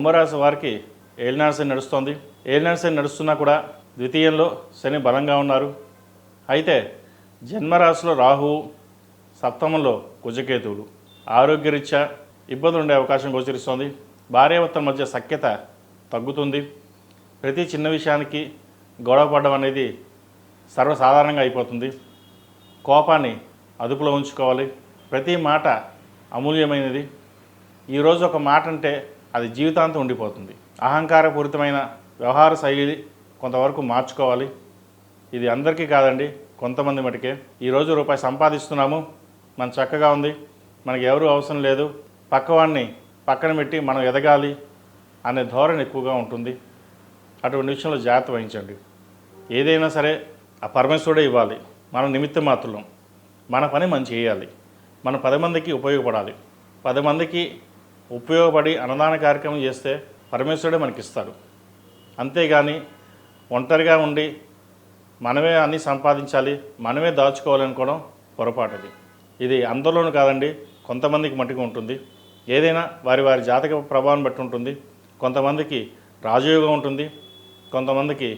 కుంభరాశి వారికి ఏలినాటి శని నడుస్తోంది. ఏలినాటి శని నడుస్తున్నా కూడా ద్వితీయంలో శని బలంగా ఉన్నారు. అయితే జన్మరాశిలో రాహువు, సప్తమంలో కుజకేతువులు ఆరోగ్యరీత్యా ఇబ్బందులు ఉండే అవకాశం గోచరిస్తోంది. భార్యాభర్తల మధ్య సఖ్యత తగ్గుతుంది. ప్రతి చిన్న విషయానికి గొడవ పడడం అనేది సర్వసాధారణంగా అయిపోతుంది. కోపాన్ని అదుపులో ఉంచుకోవాలి. ప్రతి మాట అమూల్యమైనది. ఈరోజు ఒక మాట అంటే అది జీవితాంతం ఉండిపోతుంది. అహంకారపూరితమైన వ్యవహార శైలి కొంతవరకు మార్చుకోవాలి. ఇది అందరికీ కాదండి, కొంతమంది మటుకే. ఈరోజు రూపాయి సంపాదిస్తున్నాము, మన చక్కగా ఉంది, మనకి ఎవరు అవసరం లేదు, పక్కవాడిని పక్కన పెట్టి మనం ఎదగాలి అనే ధోరణి ఎక్కువగా ఉంటుంది. అటువంటి విషయంలో జాగ్రత్త వహించండి. ఏదైనా సరే ఆ పరమేశ్వరుడే ఇవ్వాలి. మన నిమిత్త మాత్రం మన పని మనం చేయాలి. మన 10 మందికి ఉపయోగపడాలి. 10 మందికి ఉపయోగపడి అన్నదాన కార్యక్రమం చేస్తే పరమేశ్వరుడే మనకి ఇస్తాడు. అంతేగాని ఒంటరిగా ఉండి మనమే అన్నీ సంపాదించాలి, మనమే దాచుకోవాలనుకోవడం పొరపాటుది. ఇది అందరిలోనూ కాదండి, కొంతమందికి మట్టుకు ఉంటుంది. ఏదైనా వారి వారి జాతక ప్రభావం బట్టి ఉంటుంది. కొంతమందికి రాజయోగం ఉంటుంది, కొంతమందికి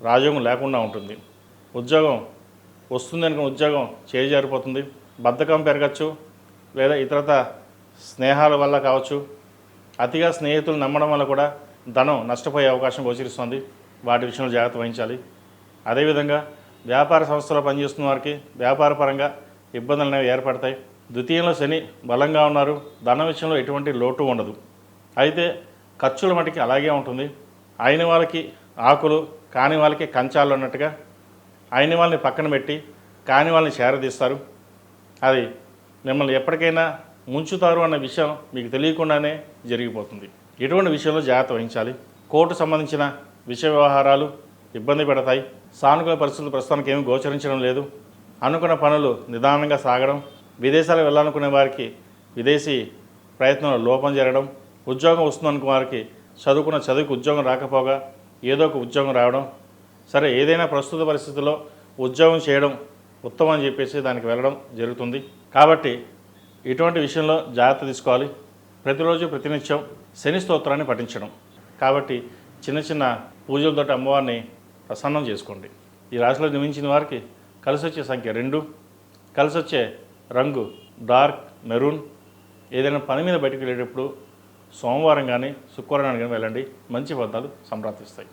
రాజయోగం లేకుండా ఉంటుంది. ఉద్యోగం వస్తుంది అనుకున్న ఉద్యోగం చేజారిపోతుంది. బద్ధకం పెరగచ్చు, లేదా ఇతరత స్నేహాల వల్ల కావచ్చు. అతిగా స్నేహితులు నమ్మడం వల్ల కూడా ధనం నష్టపోయే అవకాశం గోచరిస్తుంది. వాటి విషయంలో జాగ్రత్త వహించాలి. అదేవిధంగా వ్యాపార సంస్థలో పనిచేస్తున్న వారికి వ్యాపారపరంగా ఇబ్బందులు అనేవి ఏర్పడతాయి. ద్వితీయంలో శని బలంగా ఉన్నారు. ధన విషయంలో ఎటువంటి లోటు ఉండదు. అయితే ఖర్చుల మటుకి అలాగే ఉంటుంది. అయిన వాళ్ళకి ఆకులు, కాని వాళ్ళకి కంచాలు అన్నట్టుగా అయిన వాళ్ళని పక్కన పెట్టి కాని వాళ్ళని చేరదీస్తారు. అది మిమ్మల్ని ఎప్పటికైనా ముంచుతారు అన్న విషయం మీకు తెలియకుండానే జరిగిపోతుంది. ఇటువంటి విషయంలో జాగ్రత్త వహించాలి. కోర్టు సంబంధించిన విషయ వ్యవహారాలు ఇబ్బంది పెడతాయి. సానుకూల పరిస్థితులు ప్రస్తుతానికి ఏమీ గోచరించడం లేదు. అనుకున్న పనులు నిదానంగా సాగడం, విదేశాలకు వెళ్ళాలనుకునే వారికి విదేశీ ప్రయత్నంలో లోపం జరగడం, ఉద్యోగం వస్తుందనుకున్న వారికి చదువుకున్న చదువుకు ఉద్యోగం రాకపోగా ఏదో ఒక ఉద్యోగం రావడం. సరే, ఏదైనా ప్రస్తుత పరిస్థితుల్లో ఉద్యోగం చేయడం ఉత్తమం అని చెప్పేసి దానికి వెళ్ళడం జరుగుతుంది. కాబట్టి ఇటువంటి విషయంలో జాగ్రత్త తీసుకోవాలి. ప్రతిరోజు ప్రతినిత్యం శని స్తోత్రాన్ని పఠించడం. కాబట్టి చిన్న చిన్న పూజలతోటి అమ్మవారిని ప్రసన్నం చేసుకోండి. ఈ రాశిలో జన్మించిన వారికి కలిసి వచ్చే సంఖ్య 2, కలిసి వచ్చే రంగు డార్క్ మెరూన్. ఏదైనా పని మీద బయటకు వెళ్ళేటప్పుడు సోమవారం కానీ శుక్రవారం కానీ వెళ్ళండి. మంచి ఫలితాలు సంప్రాప్తిస్తాయి.